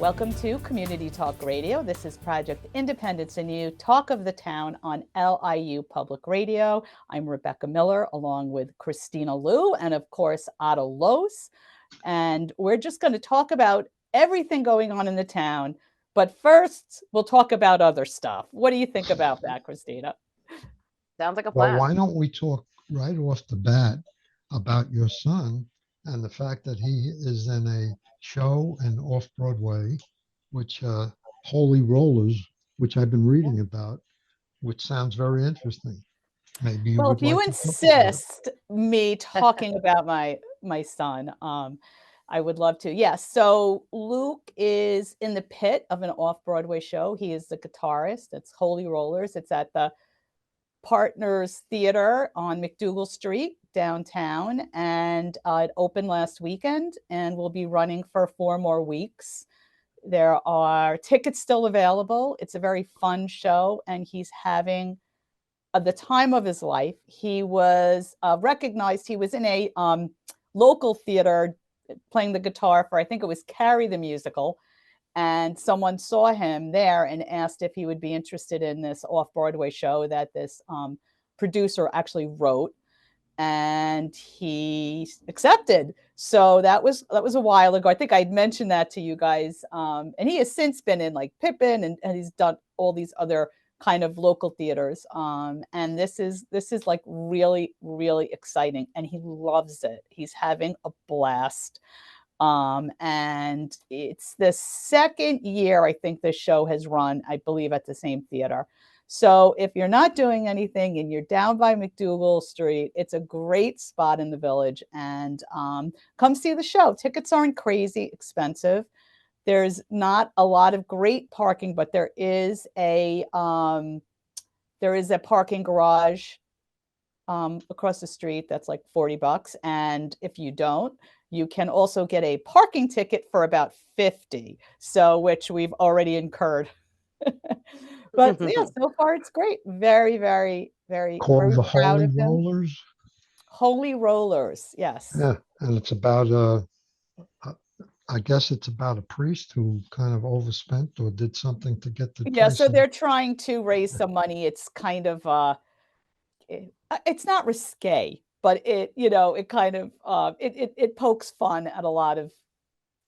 Welcome to Community Talk Radio. This is Project Independence and You, Talk of the Town on LIU Public Radio. I'm Rebecca Miller, along with Kristina Liu and, of course, Otto Los. And we're just going to talk about everything going on in the town. But first, we'll talk about other stuff. What do you think about that, Kristina? Sounds like a Well, plan. why don't we talk right off the bat about your son and the fact that he is in a show and off Broadway, which Holy Rollers, which I've been reading about, which sounds very interesting. Maybe you Well, would if you like to talk about it. insist me talking about my son, I would love to. Yes. So Luke is in the pit of an off-Broadway show. He is the guitarist. It's Holy Rollers. It's at the Partners Theater on McDougal Street downtown, and it opened last weekend and will be running for 4 more weeks. There are tickets still available. It's a very fun show, and he's having the time of his life. He was recognized. He was in a local theater playing the guitar for, I think it was Carrie the Musical, and someone saw him there and asked if he would be interested in this off-Broadway show that this producer actually wrote, and he accepted. So that was a while ago. I think I'd mentioned that to you guys, and he has since been in like Pippin, and he's done all these other kind of local theaters, and this is like really, really exciting, and he loves it. He's having a blast. And it's the second year I think this show has run, I believe, at the same theater. So if you're not doing anything and you're down by McDougal Street, it's a great spot in the village, and come see the show. Tickets aren't crazy expensive. There's not a lot of great parking, but there is a parking garage across the street that's like $40. And if you don't, you can also get a parking ticket for about 50. So, which we've already incurred. But yeah, so far it's great. Very, very, very, Called very the proud Holy of him. Rollers. Holy Rollers, yes. Yeah, and it's about uh, I guess it's about a priest who kind of overspent or did something to get the Yeah, place. so they're trying to raise some money. It's kind of it's not risque, but it kind of it pokes fun at a lot of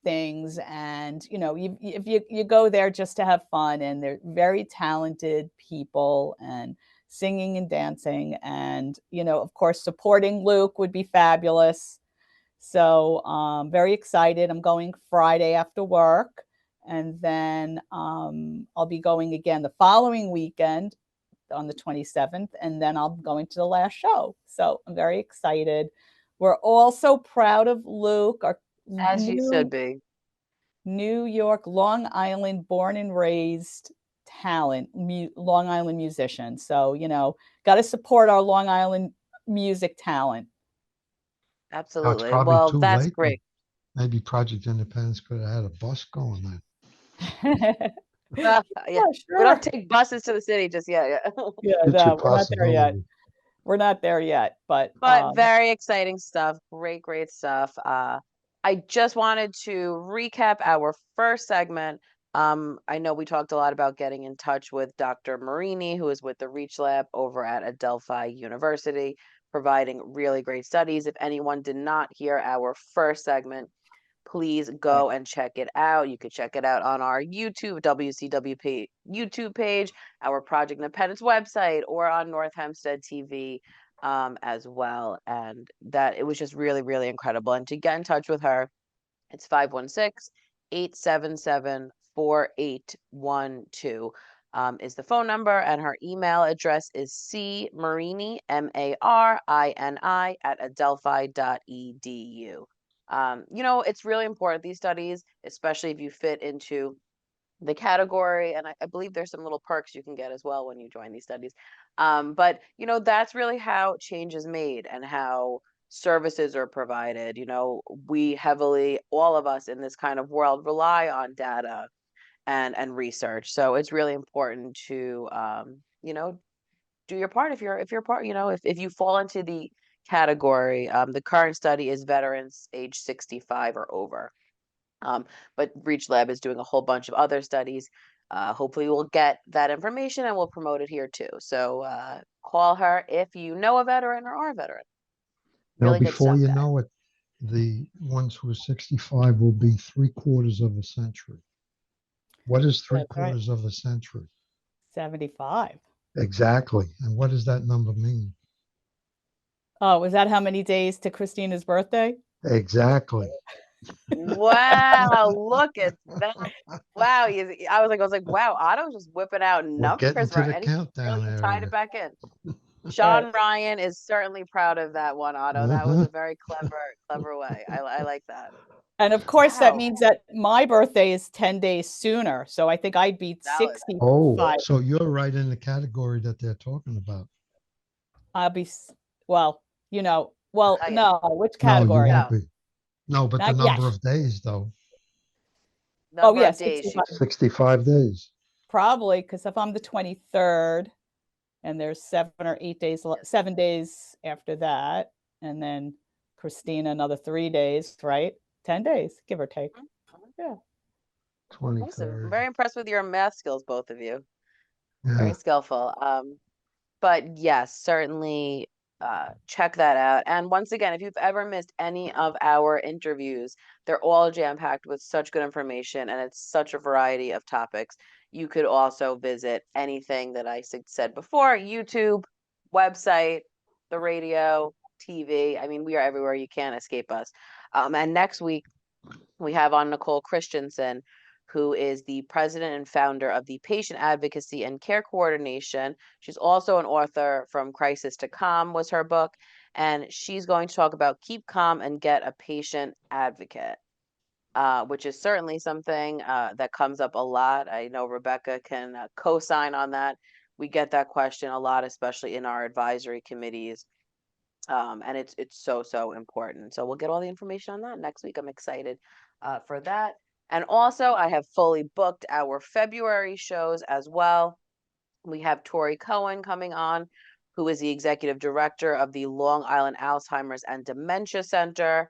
things, and if you go there just to have fun, and they're very talented people, and singing and dancing, and of course supporting Luke would be fabulous. So very excited. I'm going Friday after work, and then I'll be going again the following weekend on the 27th, and then I'm going to the last show. So I'm very excited. We're all so proud of Luke, our As you should new be. New York, Long Island, born and raised talent, Long Island musician. So, got to support our Long Island music talent. Now it's Absolutely. probably Well, too that's late, but great. maybe Project Independence could have had a bus going then. Yeah, Yeah, we don't sure. take buses to the city just yet. Yeah. Yeah, It's a no, we're not there yet. possibility. We're not there yet, but But very exciting stuff. Great, great stuff. I just wanted to recap our first segment. I know we talked a lot about getting in touch with Dr. Marini, who is with the Reach Lab over at Adelphi University, providing really great studies. If anyone did not hear our first segment, please go and check it out. You could check it out on our YouTube, WCWP YouTube page, our Project Independence website, or on North Hempstead TV as well. And that it was just really, really incredible. And to get in touch with her, it's 516-877-4812 is the phone number, and her email address is cmarini, MARINI, at adelphi.edu. It's really important, these studies, especially if you fit into the category, and I believe there's some little perks you can get as well when you join these studies. But that's really how change is made and how services are provided. We heavily, all of us in this kind of world, rely on data and research. So it's really important to do your part. If you're part, if you fall into the category, the current study is veterans age 65 or over. But Reach Lab is doing a whole bunch of other studies. Hopefully we'll get that information and we'll promote it here too. So call her if you know a veteran or are a veteran. Really good before stuff you there. know it, the ones who are 65 will be 3/4 of a century. What is three That's right. quarters of a century? 75. Exactly. And what does that number mean? Oh, is that how many days to Kristina's birthday? Exactly. Wow, look at that. Wow, I was like, wow, Otto's just whipping out We're getting numbers, to right? the And he countdown really tied area. it back in. Right. Sean Ryan is certainly proud of that one, Otto. That was Uh-huh. a very clever way. I like that. And of course, that Wow, means that my birthday is 10 days sooner. So I think I'd be valid. Oh, 65. so you're right in the category that they're talking about. I'll be, well, well, Not yet. no, which No, you category? won't No, be. No, but the Not yet. number of days, though, Oh, number yeah, of days. 65. 65 days. Probably because if I'm the 23rd and there's 7 or 8 days, 7 days after that, and then Kristina another 3 days, right? 10 days, give or take. Yeah. Listen, I'm 23rd. very impressed with your math skills, both of you. Very Yeah. skillful. But yes, certainly check that out. And once again, if you've ever missed any of our interviews, they're all jam-packed with such good information and it's such a variety of topics. You could also visit anything that I said before, YouTube, website, the radio, TV. I mean, we are everywhere. You can't escape us. And next week, we have on Nicole Christensen, who is the president and founder of the Patient Advocacy and Care Coordination. She's also an author. From Crisis to Calm was her book. And she's going to talk about keep calm and get a patient advocate, which is certainly something that comes up a lot. I know Rebecca can co-sign on that. We get that question a lot, especially in our advisory committees. And it's so important. So we'll get all the information on that next week. I'm excited for that. And also, I have fully booked our February shows as well. We have Tori Cohen coming on, who is the executive director of the Long Island Alzheimer's and Dementia Center.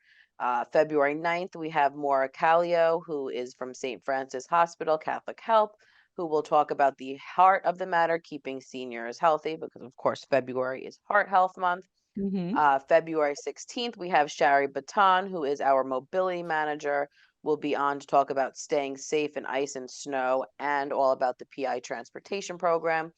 February 9th, we have Maura Callio, who is from St. Francis Hospital, Catholic Help, who will talk about the heart of the matter, keeping seniors healthy, because of course, February is Heart Health Month. Mm-hmm. February 16th, we have Shari Baton, who is our mobility manager, will be on to talk about staying safe in ice and snow and all about the PI transportation program.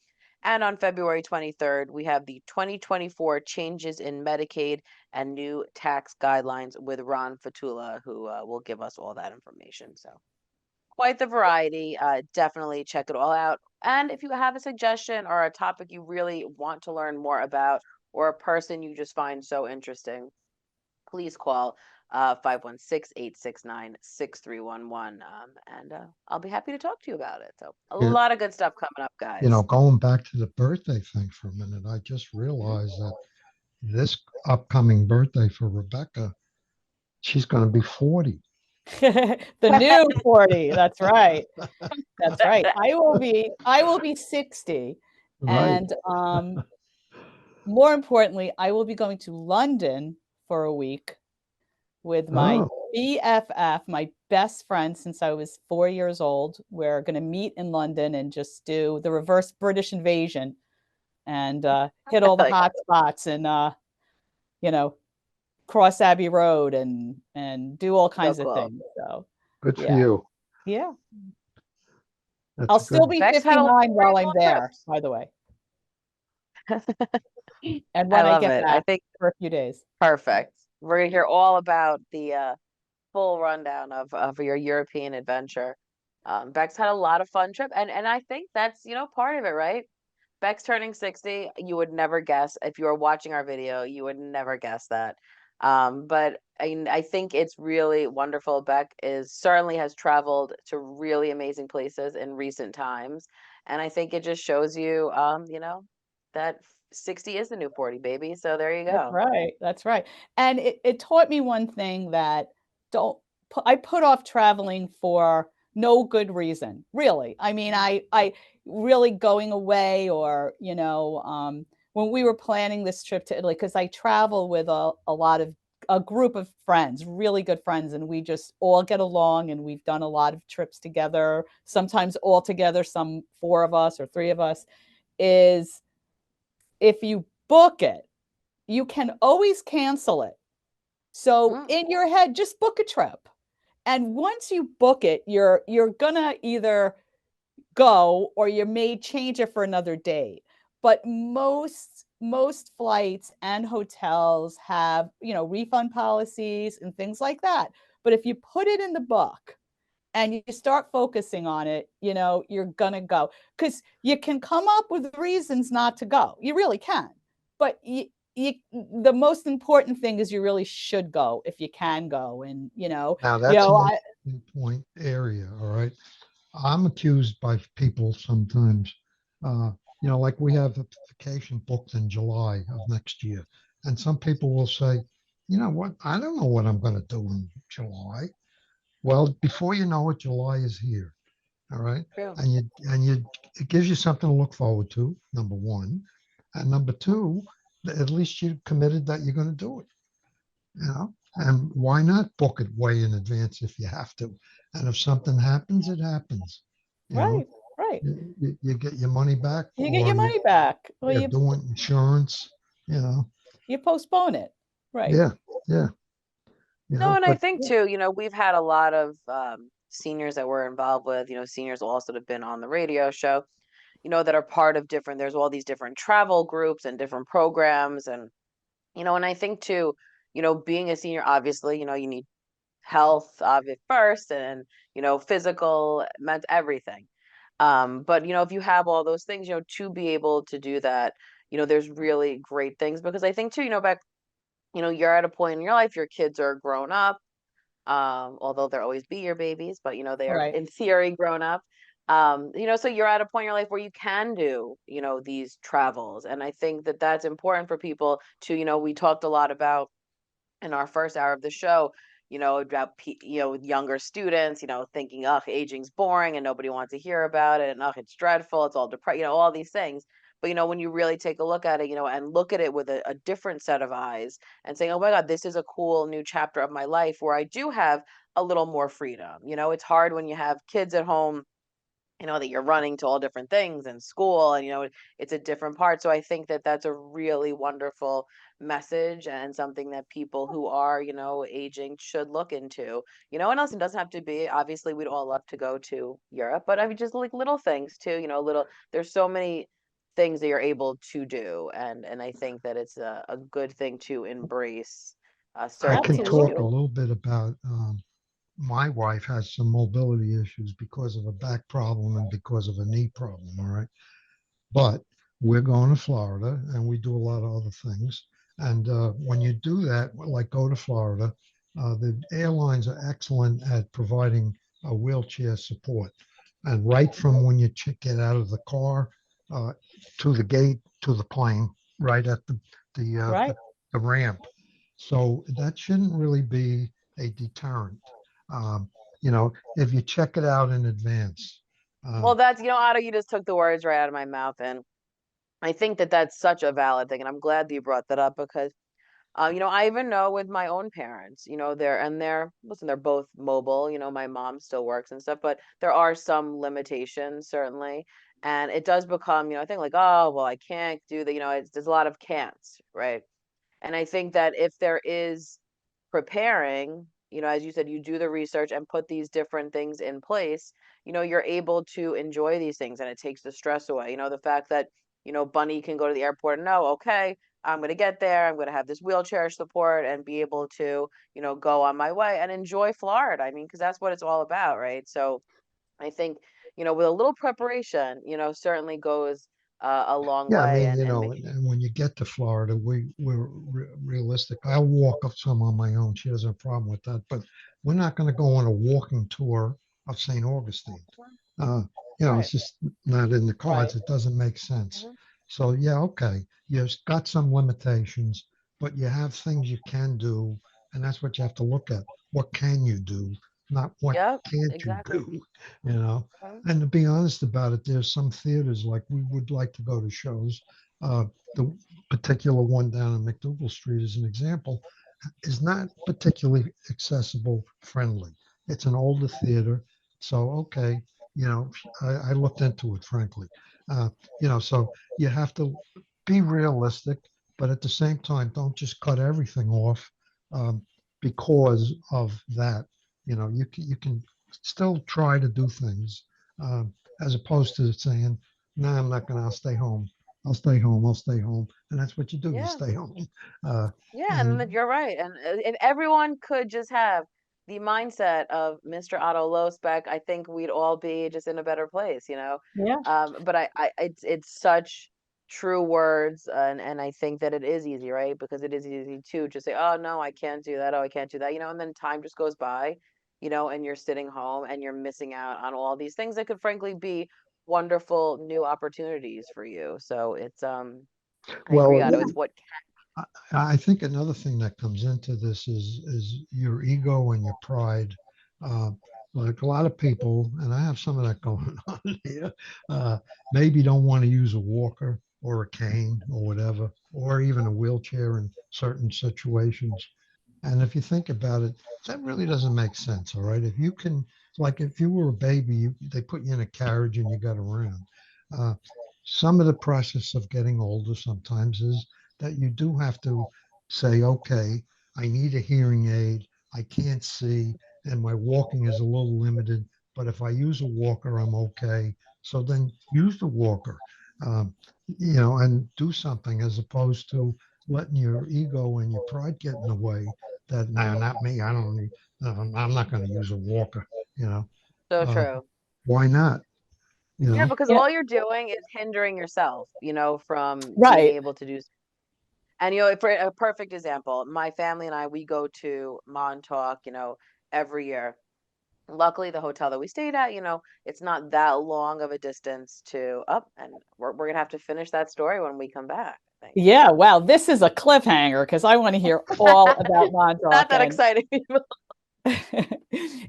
And on February 23rd, we have the 2024 changes in Medicaid and new tax guidelines with Ron Fatula, who will give us all that information. So quite the variety. Definitely check it all out. And if you have a suggestion or a topic you really want to learn more about, or a person you just find so interesting, please call 516-869-6311. And I'll be happy to talk to you about it. So a Yeah, lot of good stuff coming up, guys. going back to the birthday thing for a minute, I just realized that this upcoming birthday for Rebecca, she's going to be 40. The new 40. That's right. That's right. I will be 60. Right. And more importantly, I will be going to London for a week with my Oh, BFF, my best friend since I was 4 years old. We're going to meet in London and just do the reverse British invasion and hit all the Like, hot spots and cross Abbey Road and do all so kinds of cool. things. So good for yeah, you. yeah. That's I'll a still good. be Bex had a lot 59 of while great I'm long there, trips. by the way. And I when I love get it. I back think for a few days. perfect. We're gonna hear all about the full rundown of your European adventure. Bex had a lot of fun trip, and I think that's part of it, right? Beck's turning 60. You would never guess if you were watching our video. You would never guess that. But I think it's really wonderful. Beck is certainly has traveled to really amazing places in recent times, and I think it just shows you, that 60 is the new 40, baby. So there you That's go. right. That's right. And it taught me one thing that don't I put off traveling for no good reason, really. I mean, I really going away or, when we were planning this trip to Italy, because I travel with a lot of a group of friends, really good friends, and we just all get along, and we've done a lot of trips together, sometimes all together, some four of us or three of us, is if you book it, you can always cancel it. So Mm, in your head, just book a trip. And once you book it, you're gonna either go or you may change it for another date. But most flights and hotels have, refund policies and things like that. But if you put it in the book and you start focusing on it, you're gonna go, because you can come up with reasons not to go. You really can. But the most important thing is you really should go if you can go. And Now that's an I interesting point area. All right. I'm accused by people sometimes, uh, like we have a vacation booked in July of next year. And some people will say, you know what? I don't know what I'm going to do in July. Well, before you know it, July is here. All right. true. And it gives you something to look forward to, number one. And number two, at least you committed that you're going to do it, and why not book it way in advance if you have to? And if something happens, it happens. You know, right, right. you get your money back, You get or your money back. Well, you're doing insurance. You know, you postpone it. Right. yeah, yeah, No, and I but think too, we've had a lot of seniors that we're involved with, seniors also that have been on the radio show, that are part of different, there's all these different travel groups and different programs. And I think too, being a senior, obviously, you need health of it first and, physical, mental, everything. But, if you have all those things, to be able to do that, there's really great things because I think too, back, you're at a point in your life, your kids are grown up, although they'll always be your babies, but they are Right. in theory grown up. So you're at a point in your life where you can do, these travels. And I think that that's important for people to, we talked a lot about in our first hour of the show, about younger students, thinking, oh, aging's boring and nobody wants to hear about it, and oh, it's dreadful, it's all depressed, all these things. But when you really take a look at it, and look at it with a different set of eyes and saying, oh my God, this is a cool new chapter of my life where I do have a little more freedom. It's hard when you have kids at home, that you're running to all different things in school, and it's a different part. So I think that that's a really wonderful message and something that people who are aging should look into. And else, it doesn't have to be, obviously we'd all love to go to Europe, but I mean just like little things too, little, there's so many things that you're able to do, and I think that it's a good thing to embrace, I can certainly as talk a Absolutely. you. little bit about. My wife has some mobility issues because of a back problem and because of a knee problem. All right. But we're going to Florida and we do a lot of other things. And when you do that, like go to Florida, the airlines are excellent at providing a wheelchair support. And right from when you get out of the car uh, to the gate to the plane, right at the, uh, the Right. the ramp. So that shouldn't really be a deterrent. Um, if you check it out in advance. Uh, Well, that's, Otto, you just took the words right out of my mouth, and I think that that's such a valid thing, and I'm glad that you brought that up because, I even know with my own parents, listen, they're both mobile. My mom still works and stuff, but there are some limitations certainly, and it does become, I think like, oh, well, I can't do that. There's a lot of can'ts, right? And I think that if there is preparing, as you said, you do the research and put these different things in place, you're able to enjoy these things and it takes the stress away. The fact that, Bunny can go to the airport and know, okay, I'm going to get there. I'm going to have this wheelchair support and be able to, go on my way and enjoy Florida. I mean, because that's what it's all about, right? So I think, with a little preparation, certainly goes a long Yeah, I way, mean, and and when you get to Florida, we're realistic. I'll walk up some on my own. She doesn't have a problem with that, but we're not going to go on a walking tour of St. Augustine. Uh, right, it's just not in the right. cards. It doesn't make sense. Mhm. So yeah, okay, you've got some limitations, but you have things you can do, and that's what you have to look at. What can you do, not what Yep, can't you exactly. do, you know? Mhm. And to be honest about it, there's some theaters like we would like to go to shows. Uh, the particular one down on McDougal Street is an example, is not particularly accessible friendly. It's an older theater, so okay, I looked into it frankly. Uh, so you have to be realistic, but at the same time, don't just cut everything off um, because of that. You can still try to do things um, as opposed to saying, "No, I'm not going to. I'll stay home. I'll stay home. I'll stay home," and that's what you do. You Yeah. stay home. Uh, Yeah, and and you're right. And if everyone could just have the mindset of Mr. Otto Losbeck, I think we'd all be just in a better place, you know. Yeah. But it's such true words, and I think that it is easy, right? Because it is easy to just say, "Oh no, I can't do that. Oh, I can't do that," you know. And then time just goes by, and you're sitting home and you're missing out on all these things that could frankly be wonderful new opportunities for you. So I agree, well, Otto. It's what. I I think another thing that comes into this is your ego and your pride. Uh, like a lot of people, and I have some of that going on here, uh, maybe don't want to use a walker or a cane or whatever, or even a wheelchair in certain situations. And if you think about it, that really doesn't make sense. All right. If you can, like if you were a baby, they put you in a carriage and you got around. Uh, some of the process of getting older sometimes is that you do have to say, okay, I need a hearing aid. I can't see, and my walking is a little limited. But if I use a walker, I'm okay. So then use the walker, um, and do something as opposed to letting your ego and your pride get in the way that no, not me. I don't need. I'm not going to use a walker. You know, So uh, true. why not? You Yeah, know. because Yeah. all you're doing is hindering yourself, from being Right. able to do. And for a perfect example, my family and I, we go to Montauk, every year. Luckily, the hotel that we stayed at, it's not that long of a distance to up, and we're gonna have to finish that story when we come back, I think. Yeah. Wow. This is a cliffhanger because I want to hear all about Not Montauk. that And exciting.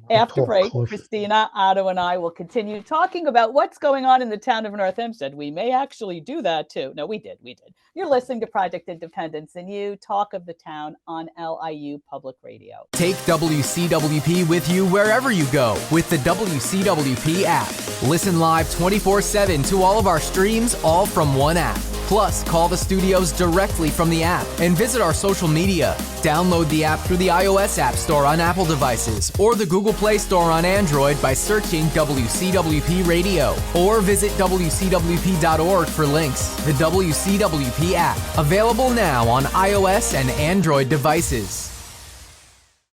after Talk break, cliff. Kristina, Otto, and I will continue talking about what's going on in the town of North Hempstead. We may actually do that too. No, we did. We did. You're listening to Project Independence, and you talk of the town on LIU Public Radio. Take WCWP with you wherever you go with the WCWP app. Listen live 24/7 to all of our streams, all from one app. Plus, call the studios directly from the app and visit our social media. Download the app through the iOS App Store on Apple devices or the Google Play Store on Android by searching WCWP Radio, or visit WCWP.org for links. The WCWP app, available now on iOS and Android devices.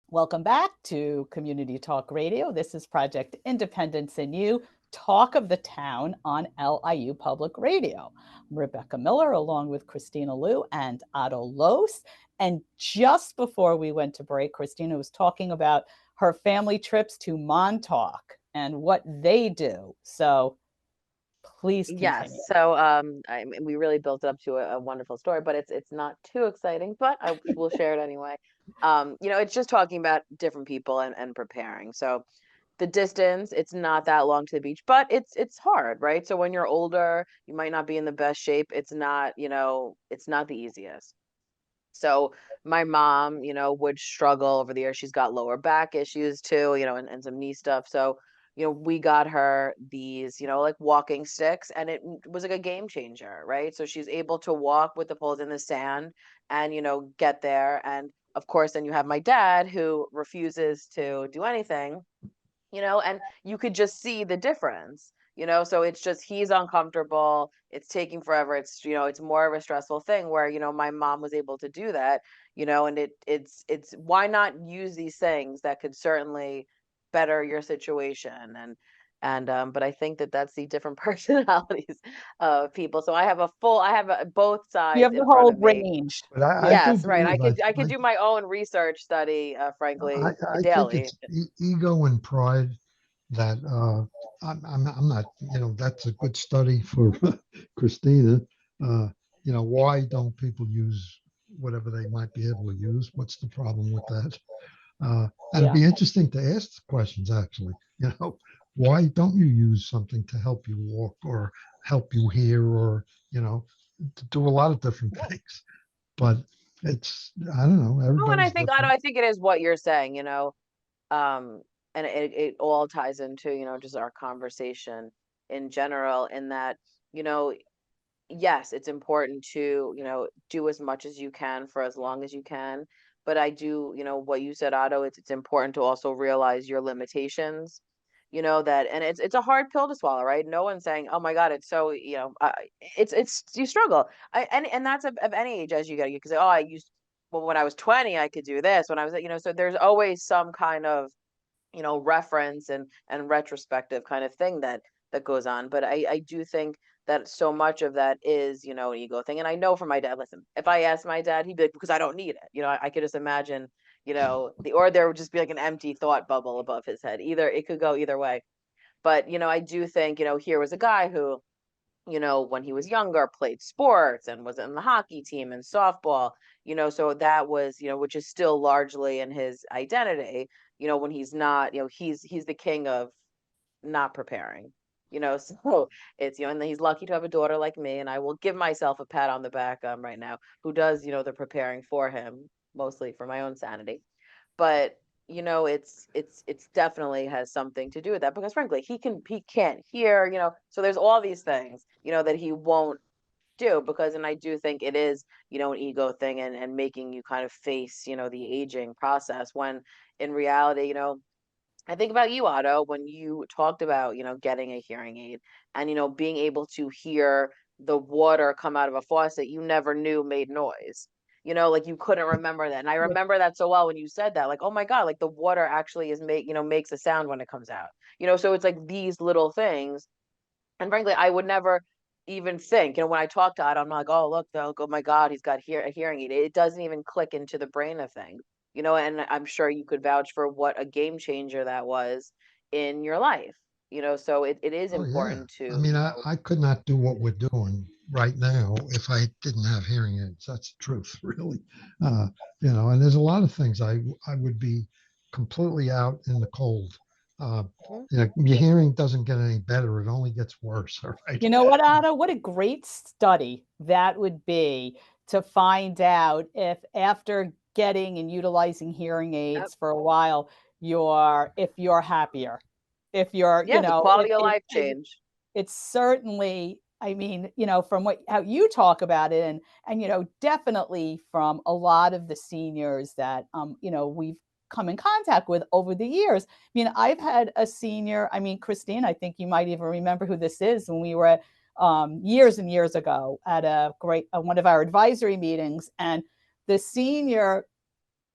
Welcome back to Community Talk Radio. This is Project Independence and You, talk of the town on LIU Public Radio. I'm Rebecca Miller, along with Kristina Liu and Otto Los. And just before we went to break, Kristina was talking about her family trips to Montauk and what they do. So please Yes. continue. So we really built it up to a wonderful story, but it's not too exciting, but I will share it anyway. It's just talking about different people and preparing. So the distance, it's not that long to the beach, but it's hard, right? So when you're older, you might not be in the best shape. It's not the easiest. So my mom, would struggle over the years. She's got lower back issues too, and some knee stuff. So, we got her these, like walking sticks, and it was like a game changer, right? So she's able to walk with the poles in the sand and, get there. And of course, then you have my dad who refuses to do anything, and you could just see the difference, so it's just he's uncomfortable, it's taking forever, it's more of a stressful thing where, my mom was able to do that, and it's why not use these things that could certainly better your situation, and but I think that that's the different personalities of people. So I have both You sides have the in front whole of me. range. But I Yeah. do Yes, right. I believe could I could do my own research study, frankly, I think daily. it's ego and pride that I'm not. That's a good study for Christina. Uh, why don't people use whatever they might be able to use? What's the problem with that? And it'd Yeah. be interesting to ask the questions actually. Why don't you use something to help you walk or help you hear or to do a lot of different things? But it's, I don't know, Oh, and I everybody's think, Otto, different. I think it is what you're saying, and it all ties into, just our conversation in general, in that, you know, yes, it's important to, do as much as you can for as long as you can. But I do, what you said, Otto, it's important to also realize your limitations. That, and it's a hard pill to swallow, right? No one's saying, "Oh my God, it's so," it's you struggle. And that's of any age as you get. You can say, "Oh, I used well when I was 20, I could do this." When I was, so there's always some kind of, reference and retrospective kind of thing that goes on. But I do think that so much of that is, an ego thing. And I know from my dad, listen, if I asked my dad, he'd be like, because I don't need it. I could just imagine, or there would just be like an empty thought bubble above his head. Either it could go either way. But, I do think, here was a guy who, when he was younger, played sports and was in the hockey team and softball, so that was, which is still largely in his identity, when he's not, he's the king of not preparing, so it's, and he's lucky to have a daughter like me, and I will give myself a pat on the back right now, who does, the preparing for him, mostly for my own sanity. But it's definitely has something to do with that, because frankly he can't hear, so there's all these things, that he won't do, because, and I do think it is, an ego thing, and making you kind of face, the aging process, when in reality, I think about you, Otto, when you talked about, getting a hearing aid, and, being able to hear the water come out of a faucet you never knew made noise. Like you couldn't remember that. And I Yeah. remember that so well when you said that, like, oh my God, like the water actually makes a sound when it comes out. So it's like these little things. And frankly, I would never even think, when I talk to Otto, I'm like, oh, look, though, oh my God, he's got a hearing aid. It doesn't even click into the brain of things, and I'm sure you could vouch for what a game changer that was in your life, so it is Oh yeah. important I to, mean, I could not do what we're doing right now if I didn't have hearing aids. That's the truth, really. Uh, and there's a lot of things I would be completely out in the cold. Uh, Mhm. your hearing doesn't get any better; it only gets worse. All right. You know what, Otto? What a great study that would be, to find out if after getting and utilizing hearing Yep. aids for a while, if you're happier, if you're, Yeah, the quality of life it change. it's certainly, I mean, from how you talk about it, and definitely from a lot of the seniors that we've come in contact with over the years. I mean, I've had a senior, I mean, Christine, I think you might even remember who this is, when we were at, years and years ago, at a great one of our advisory meetings, and the senior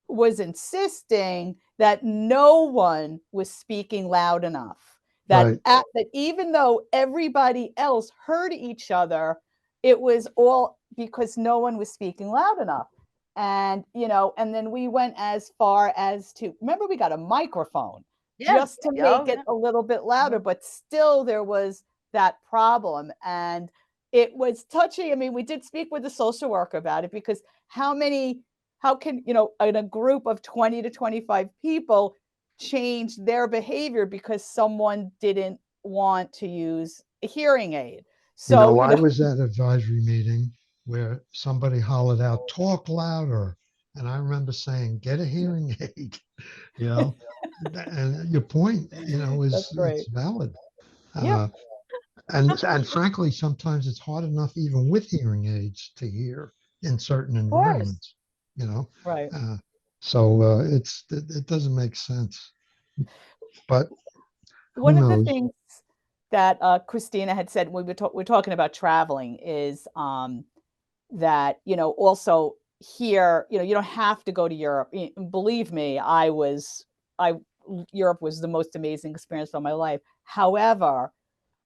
was insisting that no one was speaking loud enough. Right. That even though everybody else heard each other, it was all because no one was speaking loud enough. And and then we went as far as to, remember, we got a microphone Yeah. just to Yeah. make Oh, it yeah. a little bit louder, Mhm. but still there was that problem. And it was touchy. I mean, we did speak with the social worker about it, because how can, in a group of 20 to 25 people, change their behavior because someone didn't want to use a hearing aid? So, I was at an advisory meeting where somebody hollered out, "Talk louder," and I remember saying, "Get a hearing aid." You know, and your point, that's is great. it's valid. Yeah, Uh, and frankly, sometimes it's hard enough even with hearing aids to hear in certain Of course. environments. You know, right. uh, so it doesn't make sense. But who One of the knows? things that Christina had said when we're talking about traveling is, that also here, you don't have to go to Europe. Believe me, I Europe was the most amazing experience of my life. However,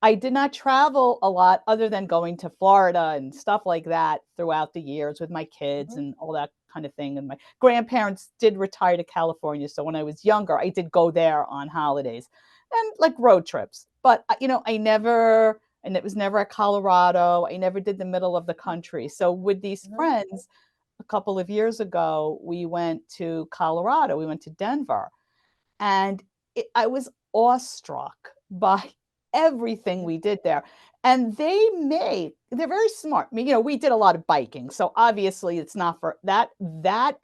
I did not travel a lot other than going to Florida and stuff like that throughout the years with my kids Mhm. and all that kind of thing. And my grandparents did retire to California. So when I was younger, I did go there on holidays and like road trips. But, I never, and it was never at Colorado. I never did the middle of the country. So with these Mhm. friends, a couple of years ago, we went to Colorado. We went to Denver, and I was awestruck by everything Mhm. we did there. And they're very smart. I mean, we did a lot of biking, so obviously it's not for that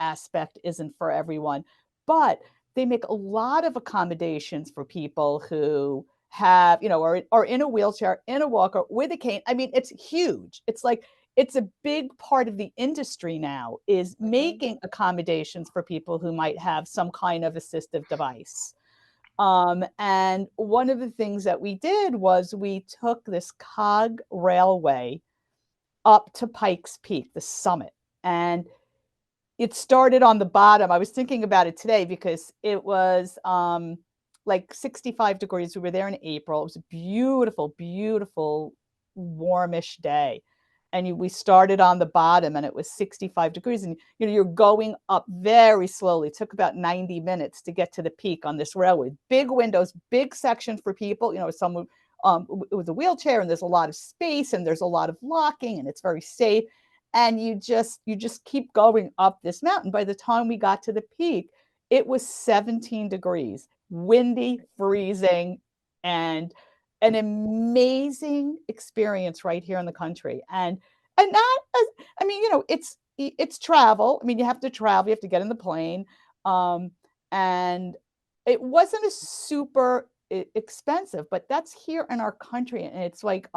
aspect isn't for everyone, but they make a lot of accommodations for people who have, are in a wheelchair, in a walker, with a cane. I mean, it's huge. It's a big part of the industry now is making accommodations for people who might have some kind of assistive device. And one of the things that we did was we took this cog railway up to Pikes Peak, the summit, and it started on the bottom. I was thinking about it today because it was like 65 degrees. We were there in April. It was a beautiful, beautiful, warmish day. And we started on the bottom and it was 65 degrees. And you're going up very slowly. It took about 90 minutes to get to the peak on this railway. Big windows, big section for people, someone with a wheelchair, and there's a lot of space and there's a lot of locking and it's very safe. And you just keep going up this mountain. By the time we got to the peak, it was 17 degrees, windy, freezing, and an amazing experience right here in the country. And that, I mean, it's travel. I mean, you have to travel, you have to get in the plane. And it wasn't a super expensive, but that's here in our country. And it's like,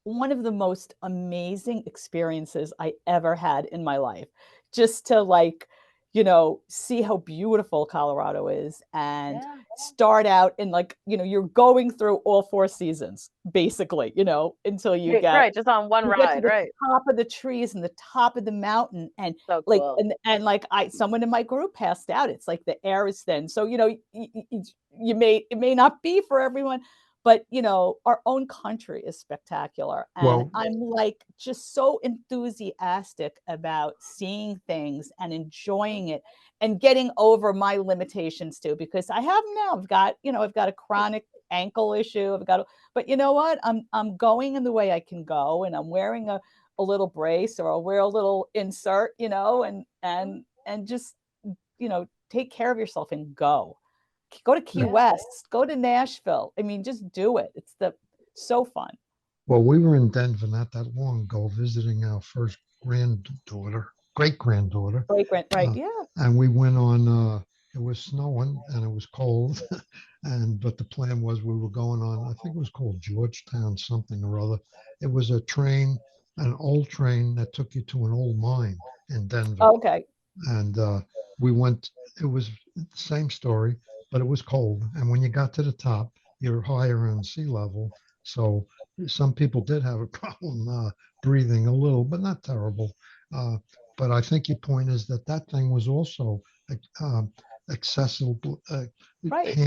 one of the most amazing experiences I ever had in my life, just to see how beautiful Colorado is and start out in you're going through all four seasons, basically, until you get right, just on one ride, to the right? top of the trees and the top of the mountain. And so cool. someone in my group passed out. It's like the air is thin. So, it may not be for everyone, but our own country is spectacular. And I'm just so enthusiastic about seeing things and enjoying it and getting over my limitations too, because I have them now. I've got a chronic ankle issue. But you know what? I'm going in the way I can go, and I'm wearing a little brace, or I'll wear a little insert, and just, take care of yourself and go to Key West, go to Nashville. I mean, just do it. It's so fun. Well, we were in Denver not that long ago visiting our first great-granddaughter. Right, yeah. And we went on, it was snowing and it was cold. But the plan was we were going on, I think it was called Georgetown something or other. It was a train, an old train that took you to an old mine in Denver. Okay. And we went, it was the same story, but it was cold. And when you got to the top, you're higher on sea level. So some people did have a problem breathing a little, but not terrible. But I think your point is that thing was also accessible, Right.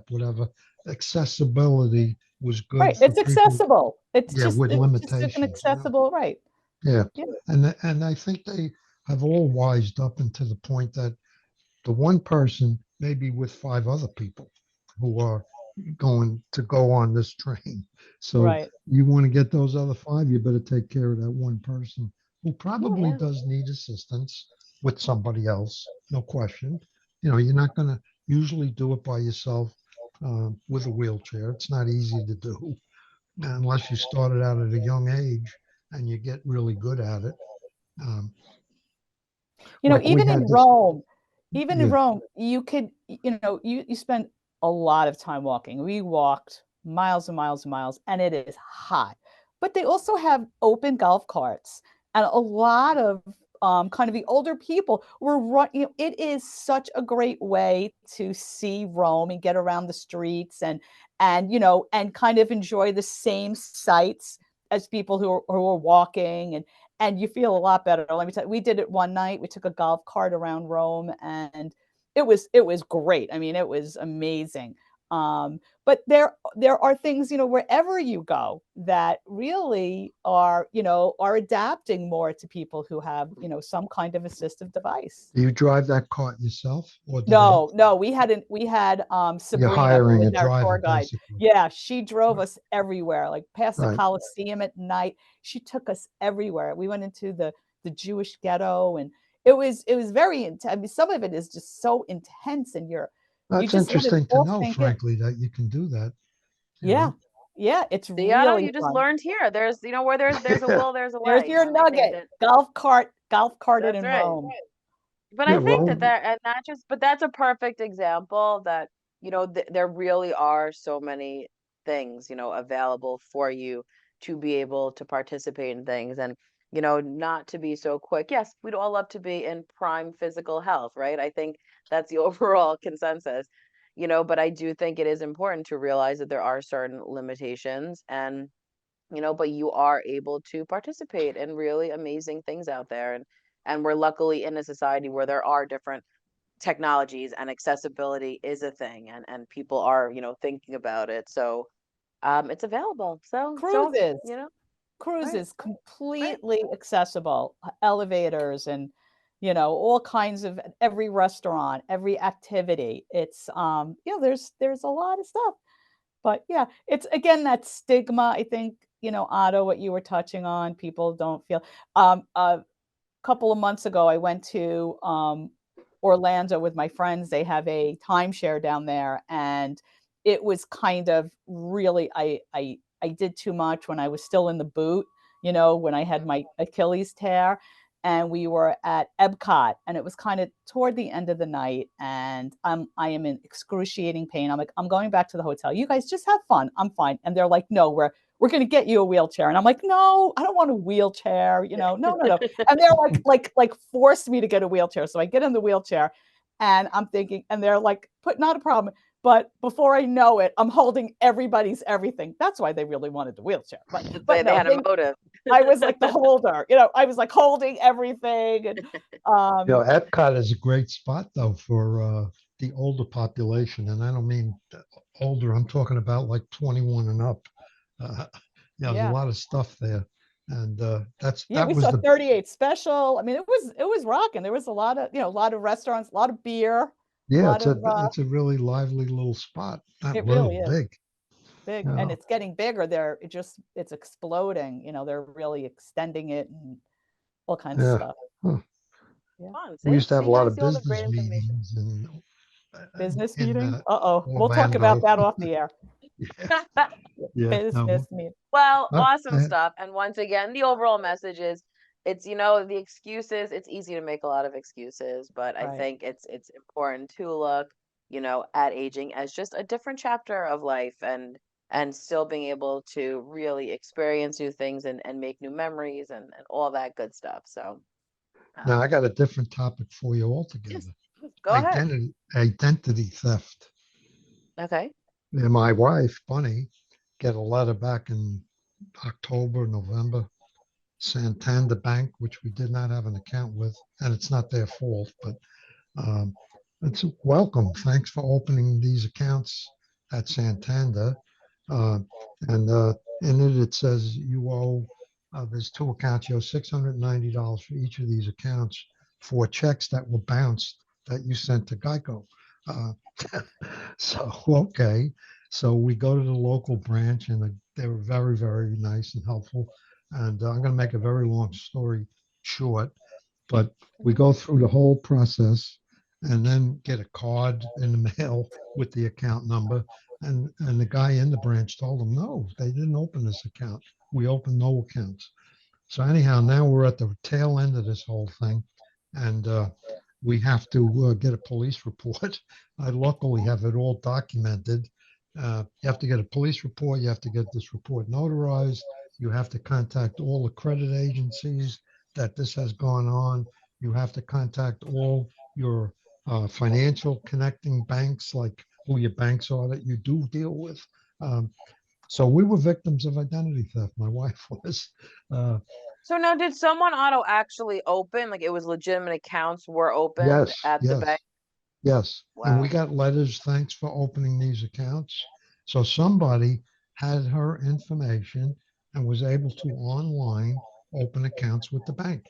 whatever. Accessibility was good. Right. For It's people, accessible. It's just with it's limitations. just an accessible, right. Yeah. And I think they have all wised up into the point that the one person may be with 5 other people who are going to go on this train. So Right. you want to get those other 5, you better take care of that one person who probably does need assistance with somebody else, no question. You're not going to usually do it by yourself with a wheelchair. It's not easy to do unless you started out at a young age and you get really good at it. Even in Rome, you could, you spend a lot of time walking. We walked miles and miles and miles, and it is hot. But they also have open golf carts, and a lot of kind of the older people were running. It is such a great way to see Rome and get around the streets and kind of enjoy the same sights as people who are walking, and you feel a lot better. Let me tell you, we did it one night. We took a golf cart around Rome, and it was great. I mean, it was amazing. But there are things, wherever you go that really are adapting more to people who have, some kind of assistive device. Do you drive that cart yourself? Or No, we had Sabrina, who was our tour guide. Basically. Yeah, she drove us everywhere, like past the Right. Coliseum at night. She took us everywhere. We went into the Jewish ghetto, and it was very intense. I mean, some of it is just so intense, and you That's just let it interesting to all know, sink in. frankly, that you can do that. Yeah. Yeah, it's See, Otto, really you just fun. learned here. There's, where there's a will, there's a There's way. your And I think nugget. that Golf carted that's in right. Rome. But Yeah, I think that Rome. and not just, but that's a perfect example that, there really are so many things, available for you to be able to participate in things and, not to be so quick. Yes, we'd all love to be in prime physical health, right? I think that's the overall consensus, but I do think it is important to realize that there are certain limitations and, but you are able to participate in really amazing things out there. And we're luckily in a society where there are different technologies and accessibility is a thing and people are, thinking about it. So it's available. So, Cruises. right, Cruises right. completely accessible, elevators and all kinds of every restaurant, every activity. It's there's a lot of stuff. But yeah, it's again that stigma, I think, Otto, what you were touching on, people don't feel a couple of months ago I went to Orlando with my friends. They have a timeshare down there, and it was kind of really I did too much when I was still in the boot, when I had my Achilles tear. And we were at Epcot, and it was kind of toward the end of the night, and I am in excruciating pain. I'm like, I'm going back to the hotel. You guys just have fun. I'm fine. And they're like, no, we're going to get you a wheelchair. And I'm like, no, I don't want a wheelchair. No, no, no. And they're like forced me to get a wheelchair. So I get in the wheelchair, and I'm thinking, and they're like, put not a problem. But before I know it, I'm holding everybody's everything. That's why they really wanted the wheelchair. But They no, had a motive. I was like the holder. I was like holding everything. And Epcot is a great spot though for the older population, and I don't mean older. I'm talking about like 21 and up. Uh, there's a yeah, lot of stuff there, and yeah, that we was saw the 38 Special. I mean, it was rocking. There was a lot of a lot of restaurants, a lot of beer, a yeah. lot of It's a really lively little spot. Not it little, really is big. big, You and know. it's getting bigger. It's exploding. They're really extending it and all kinds of Yeah. stuff. Huh. Yeah, Fun. We See, used to have see, a you lot guys of see all the great business information. meetings business in meeting. Uh-oh, we'll talk about Orlando. that off the air. Yeah. Yeah. No. Business meeting. Well, I, awesome I, stuff. And once again, the overall message is it's, the excuses, it's easy to make a lot of excuses, but I Right. think it's important to look, at aging as just a different chapter of life and still being able to really experience new things and make new memories and all that good stuff. So, Now um, I got a different topic for you yes, altogether. go ahead. Identity theft. Okay. And my wife, Bunny, get a letter back in October, November. Santander Bank, which we did not have an account with, and it's not their fault, but um, it's welcome. Thanks for opening these accounts at Santander. Uh, and in it says you owe, there's two accounts, you owe $690 for each of these accounts for checks that were bounced that you sent to Geico. Uh, so, okay. So we go to the local branch and they were very, very nice and helpful. And I'm going to make a very long story short, but we Mhm. go through the whole process and then get a card in the mail with the account number. And the guy in the branch told them, no, they didn't open this account. We opened no accounts. So anyhow, now we're at the tail end of this whole thing, and we have to get a police report. I luckily have it all documented. You have to get a police report. You have to get this report notarized. You have to contact all the credit agencies that this has gone on. You have to contact all your financial connecting banks, like who your banks are that you do deal with. Um, so we were victims of identity theft. My wife was. Uh, So now, did someone auto actually open, like it was legitimate accounts were opened yes, at the bank? yes. Yes, and we Wow. got letters, thanks for opening these accounts. So somebody had her information and was able to online open accounts with the bank.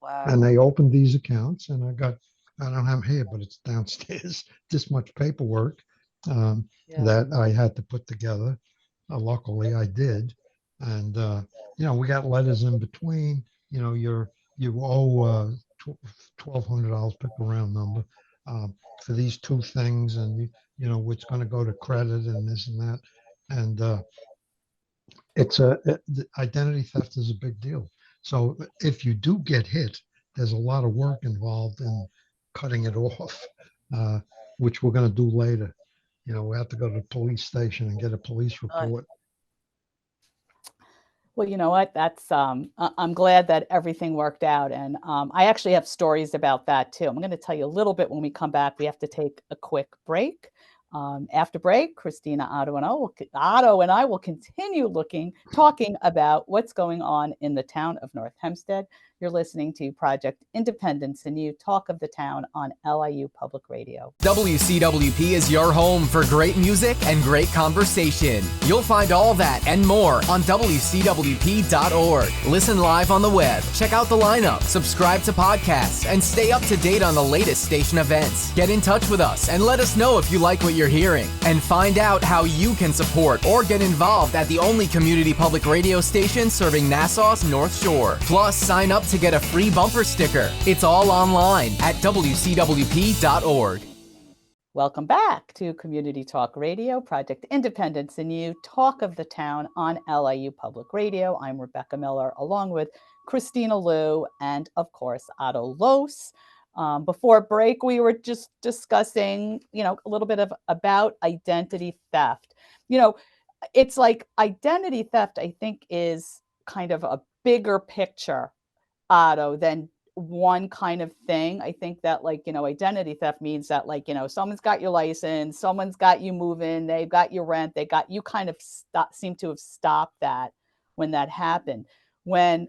And Wow. they opened these accounts and I don't have 'em here, but it's downstairs, this much paperwork Yeah. that I had to put together. Luckily I did. And, we got letters in between, you owe $1,200, pick a round number, for these two things. And, it's going to go to credit and this and that. And the identity theft is a big deal. So if you do get hit, there's a lot of work involved in cutting it off, uh, which we're going to do later. We have to go to the police station and get a police report. Well, you know what? That's I'm glad that everything worked out, and I actually have stories about that too. I'm going to tell you a little bit when we come back. We have to take a quick break. After break, Kristina, Otto, and I will continue talking about what's going on in the town of North Hempstead. You're listening to Project Independence, and you talk of the town on LIU Public Radio. WCWP is your home for great music and great conversation. You'll find all that and more on WCWP.org. Listen live on the web, check out the lineup, subscribe to podcasts, and stay up to date on the latest station events. Get in touch with us and let us know if you like what you're hearing. And find out how you can support or get involved at the only community public radio station serving Nassau's North Shore. Plus, sign up to get a free bumper sticker. It's all online at WCWP.org. Welcome back to Community Talk Radio, Project Independence, and you talk of the town on LIU Public Radio. I'm Rebecca Miller, along with Kristina Liu and, of course, Otto Los. Before break, we were just discussing, a little bit about identity theft. It's like identity theft, I think, is kind of a bigger picture, Otto, than one kind of thing. I think that identity theft means that someone's got your license, someone's got you moving, they've got your rent, you kind of seem to have stopped that when that happened. And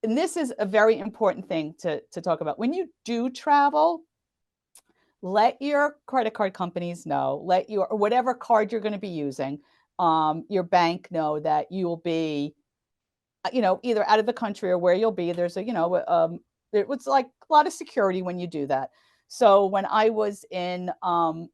this is a very important thing to talk about. When you do travel, let your credit card companies know, or whatever card you're going to be using, your bank know that you will be, either out of the country or where you'll be. There's it was like a lot of security when you do that. So when I was in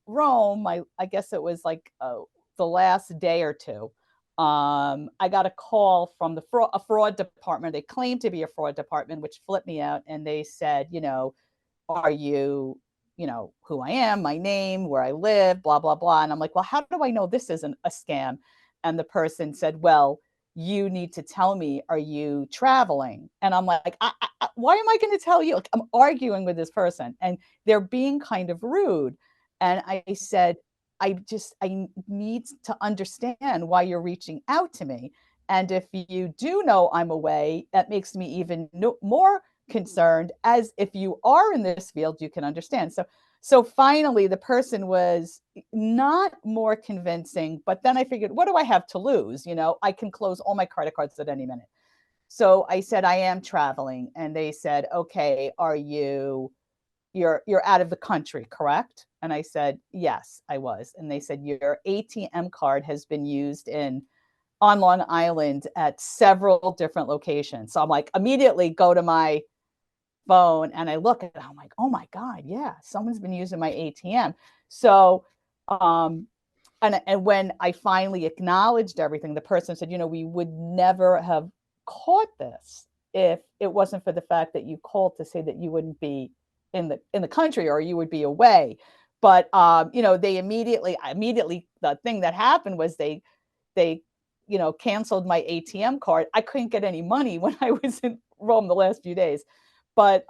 Rome, I guess it was like the last day or two, I got a call from a fraud department. They claimed to be a fraud department, which flipped me out. And they said, are you, who I am, my name, where I live, blah, blah, blah. And I'm like, well, how do I know this isn't a scam? And the person said, well, you need to tell me, are you traveling? And I'm like, why am I going to tell you? Like, I'm arguing with this person and they're being kind of rude. And I said, I need to understand why you're reaching out to me. And if you do know I'm away, that makes me even more concerned, as if you are in this field, you can understand. So finally, the person was not more convincing, but then I figured, what do I have to lose? I can close all my credit cards at any minute. So I said, I am traveling. And they said, okay, you're out of the country, correct? And I said, yes, I was. And they said, your ATM card has been used on Long Island at several different locations. So I'm like, immediately go to my phone and I look at it, I'm like, oh my God, yeah, someone's been using my ATM. So, and when I finally acknowledged everything, the person said, we would never have caught this if it wasn't for the fact that you called to say that you wouldn't be in the country or you would be away. But, they immediately, the thing that happened was they canceled my ATM card. I couldn't get any money when I was in Rome the last few days. But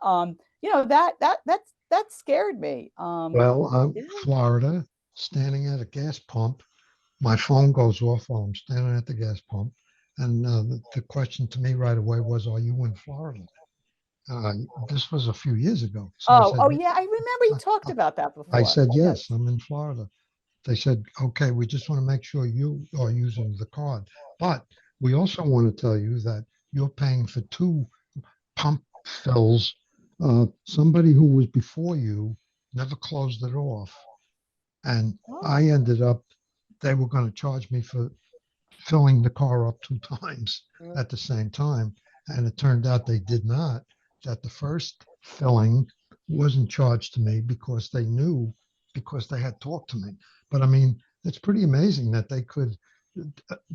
that scared me. Well, Florida, standing at a gas pump, my phone goes off while I'm standing at the gas pump, and the question to me right away was, "Are you in Florida?" This was a few years ago. So yeah, I remember you talked about that before. I said, yes, I'm in Florida. They said, okay, we just want to make sure you are using the card, but we also want to tell you that you're paying for 2 pump fills. Somebody who was before you never closed it off. And I ended up, they were going to charge me for filling the car up 2 times at the same time. And it turned out they did not, that the first filling wasn't charged to me because they knew, because they had talked to me. But I mean, it's pretty amazing that they could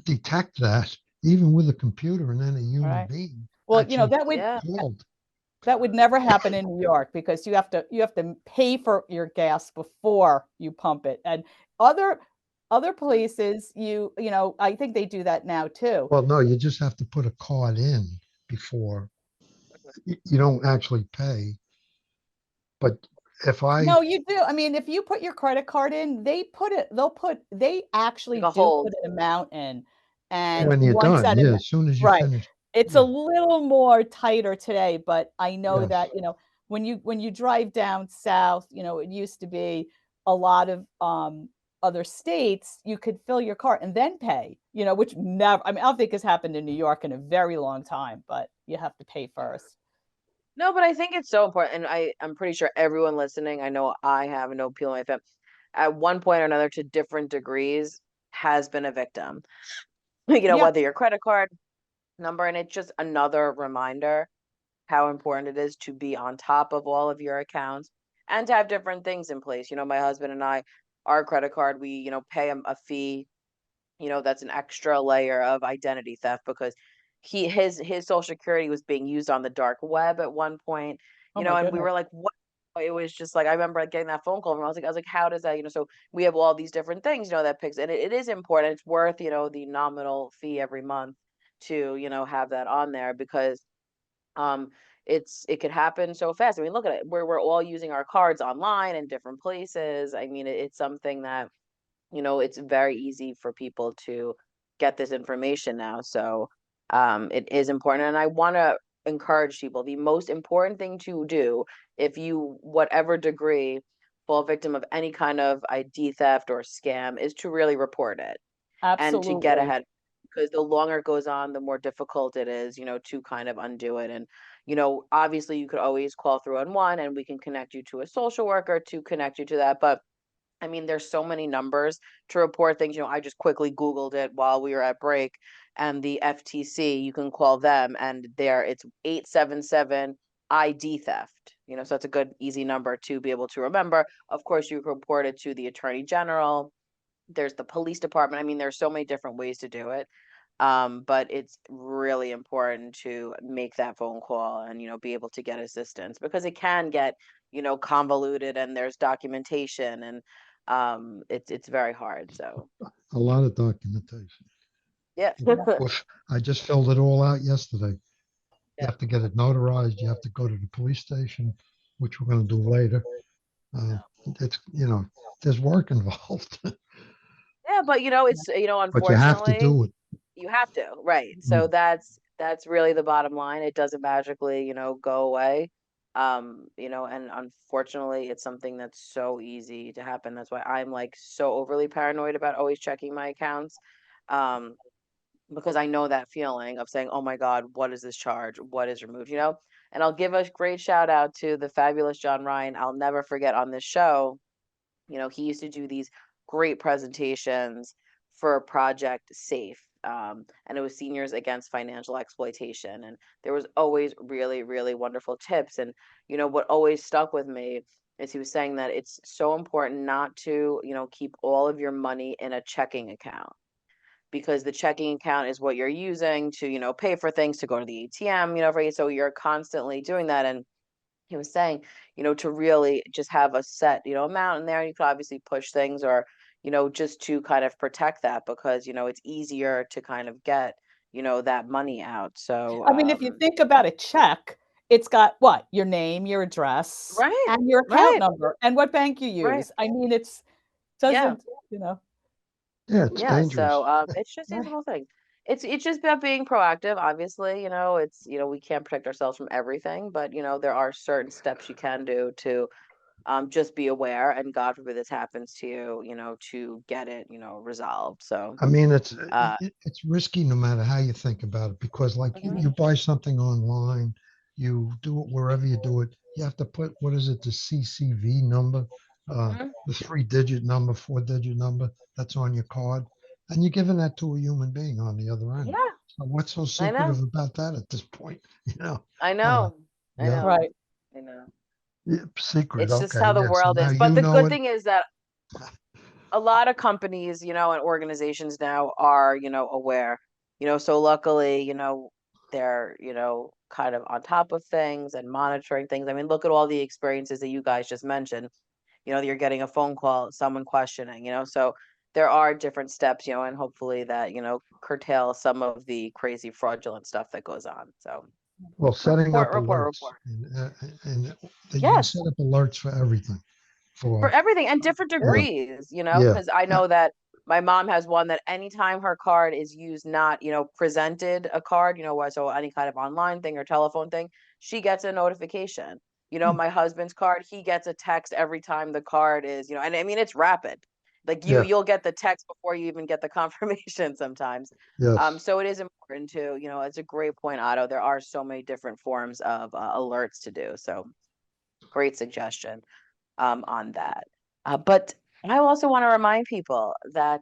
detect that even with a computer and then a human being. Well, that would never happen in New York because you have to pay for your gas before you pump it. And other Other places, I think they do that now too. Well, no, you just have to put a card in before you don't actually pay. But if I No, you do. I mean, if you put your credit card in, they actually Like a do put hold. an amount in. And when you're once done, that yeah, amount, as soon as you right. finish, It's a yeah, little more tighter today, but I know yes. that, when you drive down south, it used to be a lot of other states, you could fill your car and then pay, which never, I mean, I don't think has happened in New York in a very long time, but you have to pay first. No, but I think it's so important. And I'm pretty sure everyone listening, I know I have no people in my family, at one point or another to different degrees has been a victim. Yeah, Whether your credit card number, and it's just another reminder how important it is to be on top of all of your accounts and to have different things in place. My husband and I, our credit card, we, pay a fee, that's an extra layer of identity theft because his social security was being used on the dark web at one point, oh my and we goodness. were like, what? It was just like I remember like, getting that phone call from him. I was like, how does that, so we have all these different things, that picks, and it is important. It's worth, the nominal fee every month to, have that on there because um it could happen so fast. I mean, look at it. We're all using our cards online in different places. I mean, it's something that it's very easy for people to get this information now. So it is important. And I want to encourage people, the most important thing to do if you, whatever degree, fall victim of any kind of ID theft or scam is to really report it and to get Absolutely. ahead because the longer it goes on, the more difficult it is, to kind of undo it. And, obviously you could always call 311 and we can connect you to a social worker to connect you to that. But I mean, there's so many numbers to report things. I just quickly Googled it while we were at break, and the FTC, you can call them, and it's 877 ID theft. So that's a good, easy number to be able to remember. Of course, you can report it to the Attorney General. There's the police department. I mean, there's so many different ways to do it. But it's really important to make that phone call and, be able to get assistance because it can get, convoluted and there's documentation and it's very hard. So A lot of documentation. yeah. I just filled it all out yesterday. You Yeah. have to get it notarized. You have to go to the police station, which we're going to do later. Uh, it's, there's work involved, Yeah, but it's but you have to unfortunately do it. you have to, right? So Mm. that's really the bottom line. It doesn't magically, go away. And unfortunately it's something that's so easy to happen. That's why I'm like so overly paranoid about always checking my accounts. Um, because I know that feeling of saying, "Oh my God, what is this charge? What is removed?" And I'll give a great shout out to the fabulous John Ryan. I'll never forget on this show, he used to do these great presentations for Project Safe. And it was Seniors Against Financial Exploitation. And there was always really, really wonderful tips. And, what always stuck with me is he was saying that it's so important not to, keep all of your money in a checking account because the checking account is what you're using to, pay for things, to go to the ATM, so you're constantly doing that. And he was saying, to really just have a set, amount in there. You could obviously push things or, just to kind of protect that because, it's easier to kind of get, that money out. So, I mean, if you think about a check, it's got what? Your name, your address, right, and your account right, number, and what bank you right. use. I mean, it's Yeah. doesn't, you know Yeah, it's Yeah. So, dangerous. it's just these Right. little things. It's just about being proactive. Obviously, it's, we can't protect ourselves from everything, but, there are certain steps you can do to just be aware and God forbid this happens to you, to get it, resolved. So, I mean, uh, it's risky no matter how you think about it because, like, mhm, you buy something online, you do it wherever you do it. You have to put what is it, the CCV number, mhm. the 3-digit number, 4-digit number that's on your card, and you're giving that to a human being on the other end. Yeah, So what's so I know. secretive about that at this point? I Uh, know. I yeah, know. Right. I know. yeah, secret. It's just Okay, how the yeah. So world now is. But you the know good it. thing is that a lot of companies, and organizations now are, aware. So luckily, they're, kind of on top of things and monitoring things. I mean, look at all the experiences that you guys just mentioned. You're getting a phone call, someone questioning, so there are different steps, and hopefully that, curtail some of the crazy fraudulent stuff that goes on. So Well, setting up report. alerts and you Yes, set up alerts for everything. for For everything and different yeah, degrees, yeah, because I know that my mom has one that anytime her card is used, not, presented a card, so any kind of online thing or telephone thing, she gets a notification. My husband's card, he gets a text every time the card is, and I mean, it's rapid. Like yeah, you'll get the text before you even get the confirmation sometimes. yes. So it is important to, it's a great point, Otto. There are so many different forms of alerts to do. So great suggestion on that. But I also want to remind people that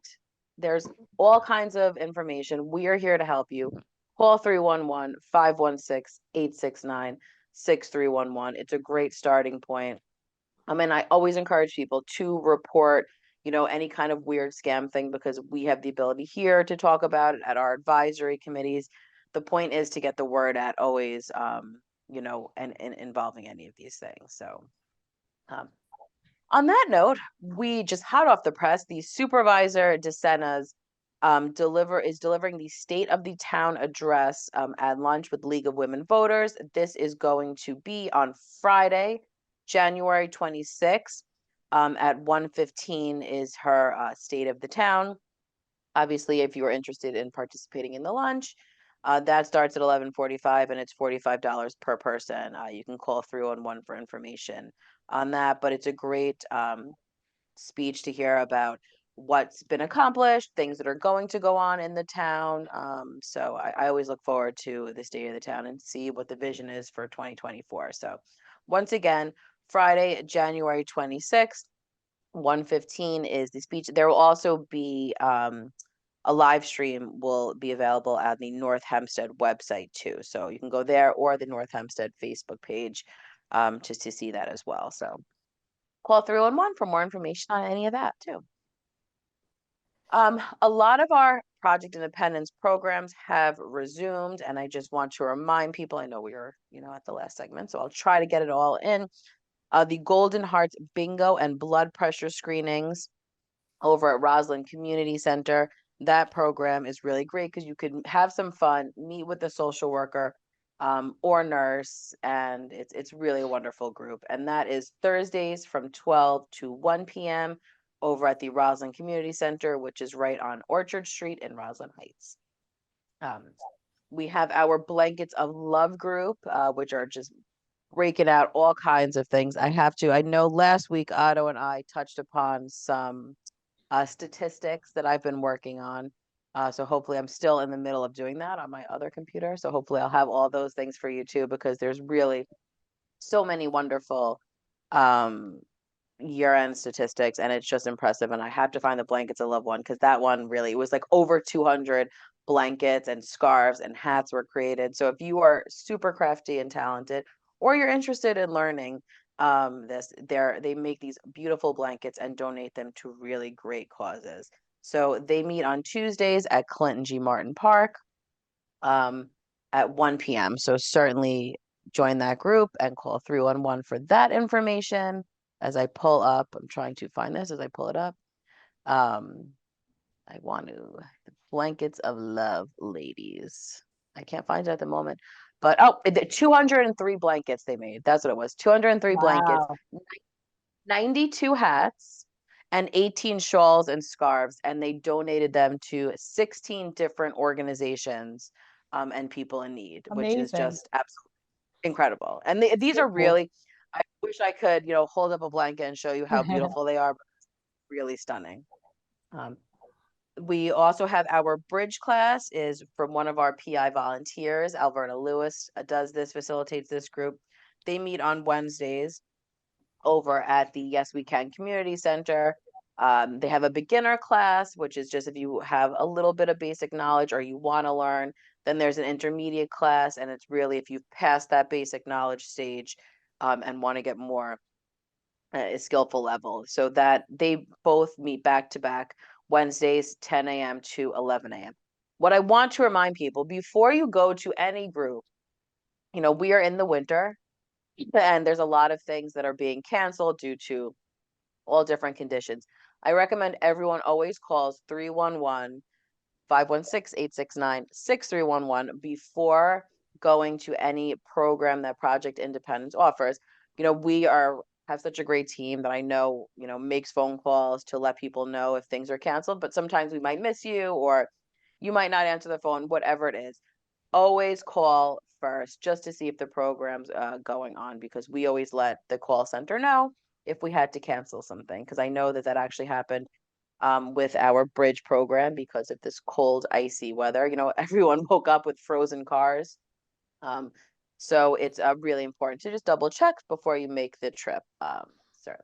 there's all kinds of information. We are here to help you. Call 311-516-869-6311. It's a great starting point. And I always encourage people to report, any kind of weird scam thing, because we have the ability here to talk about it at our advisory committees. The point is to get the word out always, and involving any of these things. So, um, on that note, we just hot off the press, the supervisor DeSena's is delivering the state of the town address at lunch with League of Women Voters. This is going to be on Friday, January 26th. At 1:15 is her state of the town. Obviously, if you are interested in participating in the lunch, that starts at 11:45 and it's $45 per person. You can call 311 for information on that, but it's a great speech to hear about what's been accomplished, things that are going to go on in the town. So I always look forward to the state of the town and see what the vision is for 2024. So once again, Friday, January 26th, 1:15 is the speech. There will also be a live stream will be available at the North Hempstead website too. So you can go there or the North Hempstead Facebook page just to see that as well. So call 311 for more information on any of that too. A lot of our Project Independence programs have resumed, and I just want to remind people, I know we were, at the last segment, so I'll try to get it all in. The Golden Hearts bingo and blood pressure screenings over at Roslyn Community Center. That program is really great because you could have some fun, meet with a social worker or nurse, and it's really a wonderful group. And that is Thursdays from 12 to 1 p.m. over at the Roslyn Community Center, which is right on Orchard Street in Roslyn Heights. We have our Blankets of Love group, which are just breaking out all kinds of things. I know last week Otto and I touched upon some statistics that I've been working on. So hopefully I'm still in the middle of doing that on my other computer. So hopefully I'll have all those things for you too, because there's really so many wonderful year-end statistics, and it's just impressive. And I have to find the Blankets of Love one, because that one really, it was like over 200 blankets and scarves and hats were created. So if you are super crafty and talented, or you're interested in learning they make these beautiful blankets and donate them to really great causes. So they meet on Tuesdays at Clinton G. Martin Park at 1 p.m. So certainly join that group and call 311 for that information. As I pull up, I'm trying to find this as I pull it up. I want to, the Blankets of Love ladies. I can't find it at the moment. But 203 blankets they made. That's what it was. 203 blankets, Wow. 92 hats, and 18 shawls and scarves. And they donated them to 16 different organizations and people in need, which is Amazing. just absolutely incredible. And these are Cool. really, I wish I could, hold up a blanket and show you how beautiful they are. But really stunning. We also have our bridge class is from one of our PI volunteers, Alverna Lewis facilitates this group. They meet on Wednesdays over at the Yes We Can Community Center. They have a beginner class, which is just if you have a little bit of basic knowledge or you want to learn. Then there's an intermediate class, and it's really if you've passed that basic knowledge stage and want to get more skillful level. So that they both meet back to back Wednesdays, 10 a.m. to 11 a.m. What I want to remind people before you go to any group, we are in the winter and there's a lot of things that are being canceled due to all different conditions. I recommend everyone always calls 311-516-869-6311 before going to any program that Project Independence offers. We have such a great team that I know, makes phone calls to let people know if things are canceled, but sometimes we might miss you or you might not answer the phone, whatever it is. Always call first just to see if the program's going on, because we always let the call center know if we had to cancel something, because I know that actually happened with our bridge program because of this cold, icy weather. Everyone woke up with frozen cars. So it's really important to just double check before you make the trip. Sir.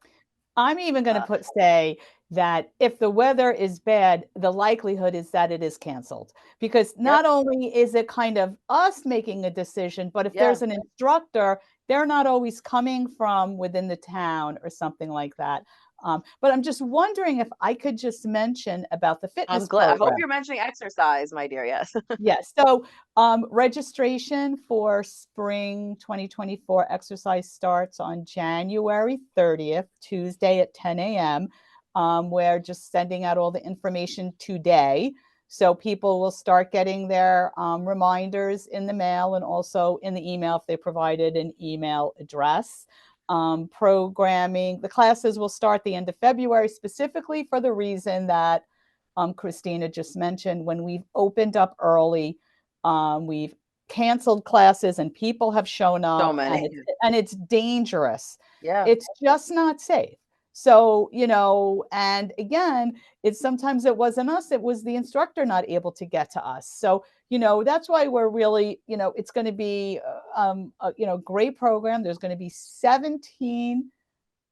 I'm even going to say that if the weather is bad, the likelihood is that it is canceled, because not only is it kind of us making a decision, but if there's an instructor, they're not always coming from within the town or something like that. But I'm just wondering if I could just mention about the fitness I'm glad. program. I hope you're mentioning exercise, my dear. Yes. Yes. So registration for spring 2024 exercise starts on January 30th, Tuesday at 10 a.m. We're just sending out all the information today. So people will start getting their reminders in the mail and also in the email if they provided an email address. Programming, the classes will start the end of February, specifically for the reason that Kristina just mentioned. When we've opened up early, we've canceled classes and people have shown up. So many. And it's dangerous. Yeah. It's just not safe. So, and again, sometimes it wasn't us, it was the instructor not able to get to us. So, that's why we're really, it's going to be, a great program. There's going to be 17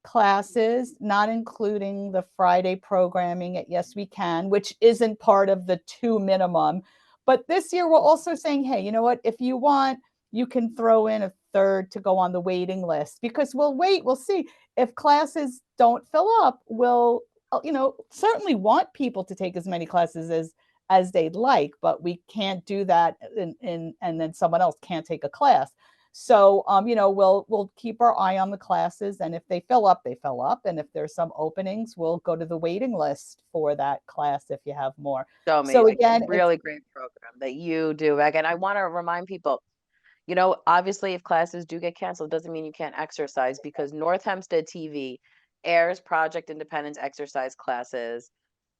classes, not including the Friday programming at Yes We Can, which isn't part of the 2 minimum. But this year we're also saying, hey, you know what? If you want, you can throw in a third to go on the waiting list, because we'll see. If classes don't fill up, we'll, certainly want people to take as many classes as they'd like, but we can't do that and then someone else can't take a class. So, we'll keep our eye on the classes, and if they fill up, they fill up. And if there's some openings, we'll go to the waiting list for that class if you have more. So again, really great program that you do. Again, I want to remind people, obviously if classes do get canceled, doesn't mean you can't exercise, because North Hempstead TV airs Project Independence exercise classes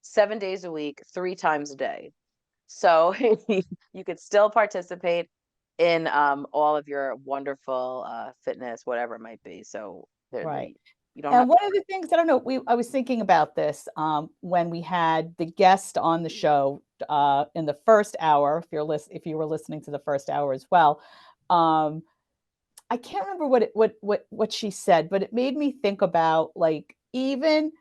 7 days a week, 3 times a day. So you could still participate in all of your wonderful fitness, whatever it might be. So right. You don't. And one of the things, I don't know, I was thinking about this when we had the guest on the show in the first hour. If you were listening to the first hour as well, I can't remember what she said, but it made me think about, like, even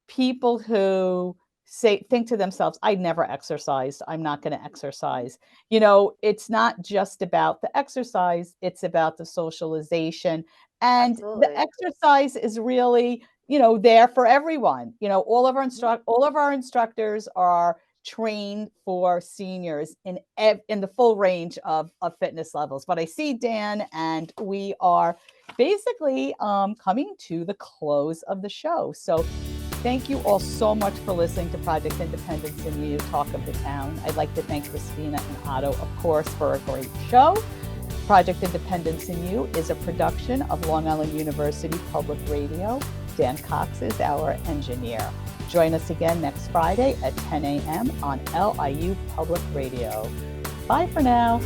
people who think to themselves, I never exercised, I'm not going to exercise. It's not just about the exercise, it's about the socialization. And Absolutely. The exercise is really, there for everyone. All of our instructors are trained for seniors in the full range of fitness levels. But I see Dan, and we are basically coming to the close of the show. So thank you all so much for listening to Project Independence and You, Talk of the Town. I'd like to thank Kristina and Otto, of course, for a great show. Project Independence and You is a production of Long Island University Public Radio. Dan Cox is our engineer. Join us again next Friday at 10 a.m. on LIU Public Radio. Bye for now.